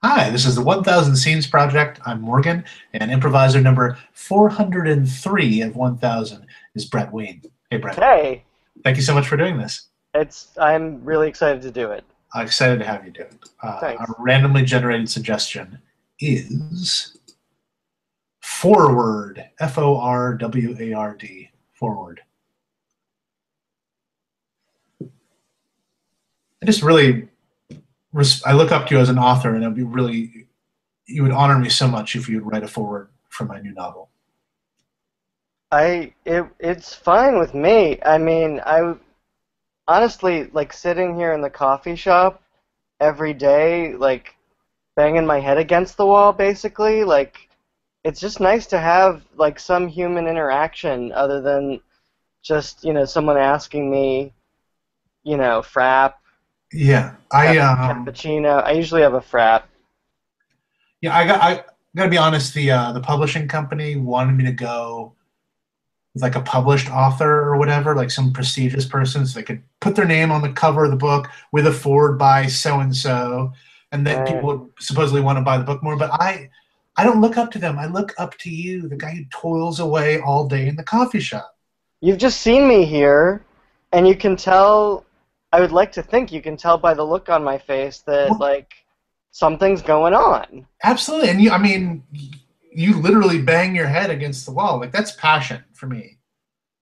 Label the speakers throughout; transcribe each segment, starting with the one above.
Speaker 1: Hi, this is the 1000 Scenes Project. I'm Morgan, and improviser number 403 of 1000 is Brett Wean. Hey, Brett.
Speaker 2: Hey,
Speaker 1: Thank you so much for doing this.
Speaker 2: I'm really excited to do it.
Speaker 1: I'm excited to have you do it. Our
Speaker 2: Thanks.
Speaker 1: randomly generated suggestion is forward, Forward, forward. I just really, I look up to you as an author, and you would honor me so much if you would write a forward for my new novel.
Speaker 2: It's fine with me. I mean, I honestly like sitting here in the coffee shop every day, like banging my head against the wall basically. Like it's just nice to have like some human interaction other than just, someone asking me, frap,
Speaker 1: Yeah, I
Speaker 2: cappuccino. I usually have a frap.
Speaker 1: Yeah, I gotta be honest. The publishing company wanted me to go with like a published author or whatever, like some prestigious person, so they could put their name on the cover of the book with a forward by so and then
Speaker 2: Uh,
Speaker 1: people would supposedly want to buy the book more. But I don't look up to them. I look up to you, the guy who toils away all day in the coffee shop.
Speaker 2: You've just seen me here, and you can tell, I would like to think you can tell by the look on my face that,
Speaker 1: Well,
Speaker 2: like, something's going on.
Speaker 1: absolutely, and I mean, you literally bang your head against the wall. Like that's passion for me.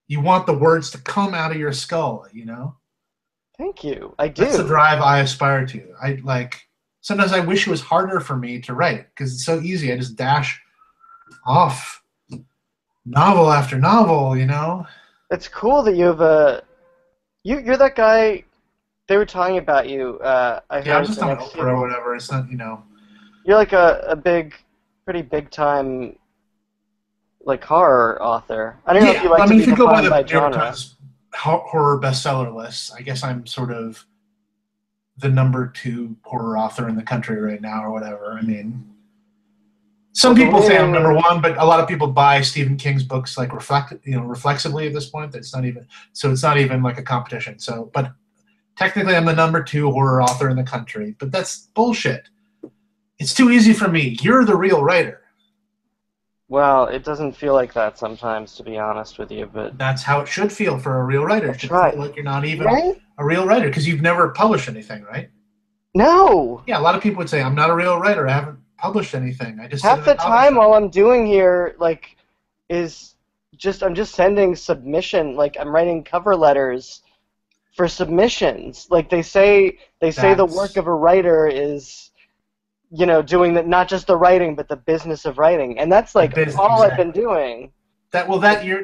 Speaker 1: You want the words to come out of your skull, you know?
Speaker 2: Thank you. I
Speaker 1: That's the
Speaker 2: do.
Speaker 1: drive I aspire to. I like sometimes I wish it was harder for me to write because it's so easy. I just dash off novel after novel, you know?
Speaker 2: It's cool that you have you're that guy they were talking about you. I
Speaker 1: Yeah, I'm
Speaker 2: heard
Speaker 1: just
Speaker 2: the
Speaker 1: on
Speaker 2: next
Speaker 1: Oprah or
Speaker 2: table.
Speaker 1: whatever. It's not.
Speaker 2: You're like pretty big time, like horror author. I don't know if you
Speaker 1: Yeah,
Speaker 2: like
Speaker 1: I
Speaker 2: to
Speaker 1: mean,
Speaker 2: be
Speaker 1: if you go by
Speaker 2: defined
Speaker 1: the
Speaker 2: by
Speaker 1: New York
Speaker 2: genre.
Speaker 1: Times horror bestseller list, I guess I'm sort of the number two horror author in the country right now, or whatever. I mean,
Speaker 2: Well,
Speaker 1: some
Speaker 2: the
Speaker 1: people say I'm number
Speaker 2: way
Speaker 1: one, but a lot of people buy Stephen King's books like reflexively at this point. That's not even so. It's not even like a competition. So, but technically, I'm the number two horror author in the country, but that's bullshit. It's too easy for me. You're the real writer.
Speaker 2: well, it doesn't feel like that sometimes, to be honest with you, but
Speaker 1: That's how it should feel for a real writer. It
Speaker 2: that's
Speaker 1: should feel
Speaker 2: right.
Speaker 1: like you're not even
Speaker 2: Right?
Speaker 1: a real writer because you've never published anything, right?
Speaker 2: No.
Speaker 1: Yeah, a lot of people would say, I'm not a real writer. I haven't published anything. I just sit
Speaker 2: Half
Speaker 1: in a
Speaker 2: the
Speaker 1: coffee
Speaker 2: time
Speaker 1: shop.
Speaker 2: all I'm doing here, like, is I'm just sending submission. Like, I'm writing cover letters for submissions. Like they say the work
Speaker 1: That's
Speaker 2: of a writer is, doing the, not just the writing, but the business of writing. And that's
Speaker 1: the
Speaker 2: like
Speaker 1: business.
Speaker 2: all I've been
Speaker 1: Exactly.
Speaker 2: doing.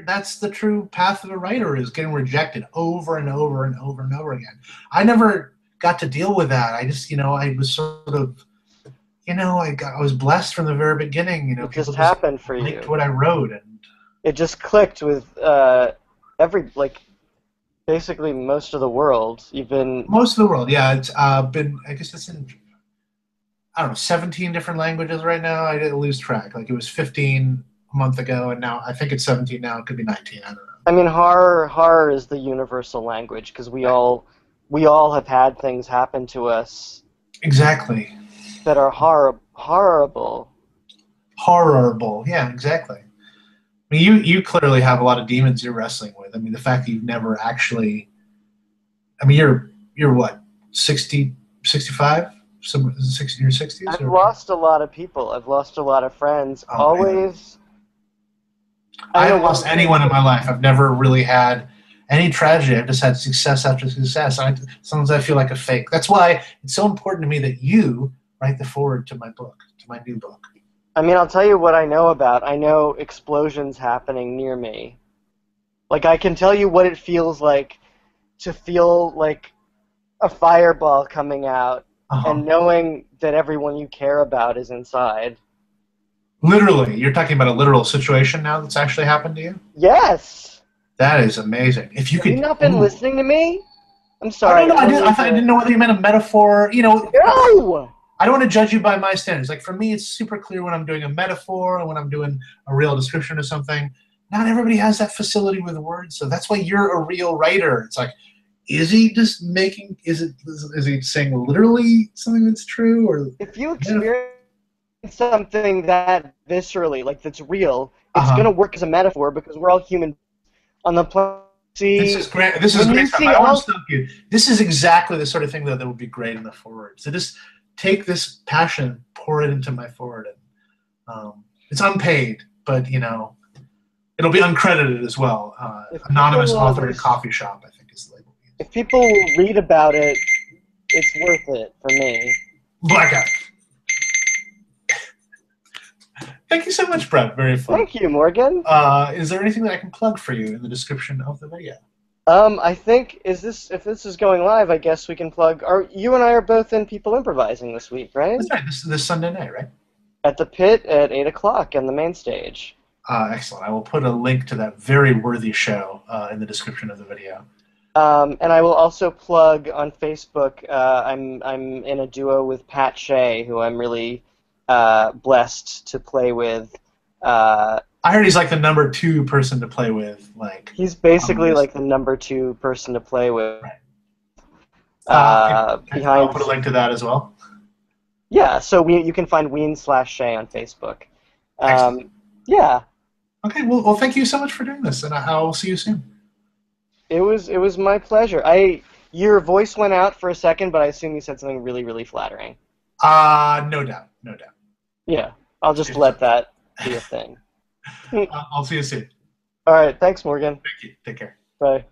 Speaker 1: That's the true path of a writer is getting rejected over and over and over and over again. I never got to deal with that. I just, I was sort of, I was blessed from the very beginning.
Speaker 2: It
Speaker 1: People
Speaker 2: just
Speaker 1: just
Speaker 2: happened for
Speaker 1: liked
Speaker 2: you.
Speaker 1: what I wrote, and
Speaker 2: It just clicked with every like basically most of the world. You've been
Speaker 1: most of the world, yeah, it's been. I guess it's in, I don't know, 17 different languages right now. I didn't lose track. Like it was 15 a month ago, and now I think it's 17 now. It could be 19. I don't know.
Speaker 2: I mean, horror is the universal language because we all have had things happen to us
Speaker 1: Exactly.
Speaker 2: that are horrible.
Speaker 1: Horrible. Yeah, exactly. I mean, you clearly have a lot of demons you're wrestling with. I mean, the fact that you've never actually. I mean, you're what 60, 65, some 60 in your 60s,
Speaker 2: I've
Speaker 1: or
Speaker 2: lost a lot of people. I've lost a lot of friends.
Speaker 1: oh man,
Speaker 2: Always, I
Speaker 1: I
Speaker 2: don't know
Speaker 1: haven't
Speaker 2: one
Speaker 1: lost
Speaker 2: thing.
Speaker 1: anyone in my life. I've never really had any tragedy. I've just had success after success. Sometimes I feel like a fake. That's why it's so important to me that you write the forward to my book, to my new book.
Speaker 2: I mean, I'll tell you what I know about. I know explosions happening near me. Like I can tell you what it feels like to feel like a fireball coming out
Speaker 1: Uh-huh.
Speaker 2: and knowing that everyone you care about is inside.
Speaker 1: Literally, you're talking about a literal situation now that's actually happened to you.
Speaker 2: Yes.
Speaker 1: That is amazing. If you
Speaker 2: Have you
Speaker 1: could,
Speaker 2: not been
Speaker 1: ooh,
Speaker 2: listening to me? I'm
Speaker 1: I don't
Speaker 2: sorry.
Speaker 1: know.
Speaker 2: I don't
Speaker 1: I
Speaker 2: mean
Speaker 1: thought I
Speaker 2: to.
Speaker 1: didn't know whether you meant a metaphor.
Speaker 2: No.
Speaker 1: I don't want to judge you by my standards. Like for me, it's super clear when I'm doing a metaphor and when I'm doing a real description of something. Not everybody has that facility with words, so that's why you're a real writer. It's like is he just making? Is he saying literally something that's true, or
Speaker 2: If you experience something that viscerally, like that's real, it's
Speaker 1: uh-huh.
Speaker 2: gonna work as a metaphor because we're all human on the planet.
Speaker 1: This is
Speaker 2: See,
Speaker 1: great. This is
Speaker 2: when
Speaker 1: great
Speaker 2: you
Speaker 1: stuff.
Speaker 2: see
Speaker 1: I want to
Speaker 2: all,
Speaker 1: stop you. This is exactly the sort of thing that would be great in the forward. So just take this passion, pour it into my forward, and it's unpaid, but it'll be uncredited as well.
Speaker 2: if
Speaker 1: Anonymous
Speaker 2: people
Speaker 1: author in coffee shop, I think is the label.
Speaker 2: if people will read about it, it's worth it for me.
Speaker 1: Blackout. Thank you so much, Brett. Very fun.
Speaker 2: Thank you, Morgan.
Speaker 1: Is there anything that I can plug for you in the description of the video?
Speaker 2: I think if this is going live, I guess we can plug. You and I are both in People Improvising this week, right?
Speaker 1: That's right. This Sunday night, right?
Speaker 2: At the Pit at 8 o'clock on the main stage.
Speaker 1: Excellent. I will put a link to that very worthy show in the description of the video.
Speaker 2: And I will also plug on Facebook. I'm in a duo with Pat Shea, who I'm really blessed to play with.
Speaker 1: I heard he's like the number 2 person to play with. Like
Speaker 2: He's basically like the number 2 person to play with.
Speaker 1: Right.
Speaker 2: Behind.
Speaker 1: I'll put a link to that as well.
Speaker 2: Yeah, so you can find Wean/Shea on Facebook. Yeah.
Speaker 1: Okay. Well, thank you so much for doing this, and I'll see you soon.
Speaker 2: It was my pleasure. Your voice went out for a second, but I assume you said something really, really flattering.
Speaker 1: No doubt.
Speaker 2: Yeah, I'll just let that be a thing.
Speaker 1: I'll see you soon.
Speaker 2: All right, thanks, Morgan.
Speaker 1: Thank you. Take care.
Speaker 2: Bye.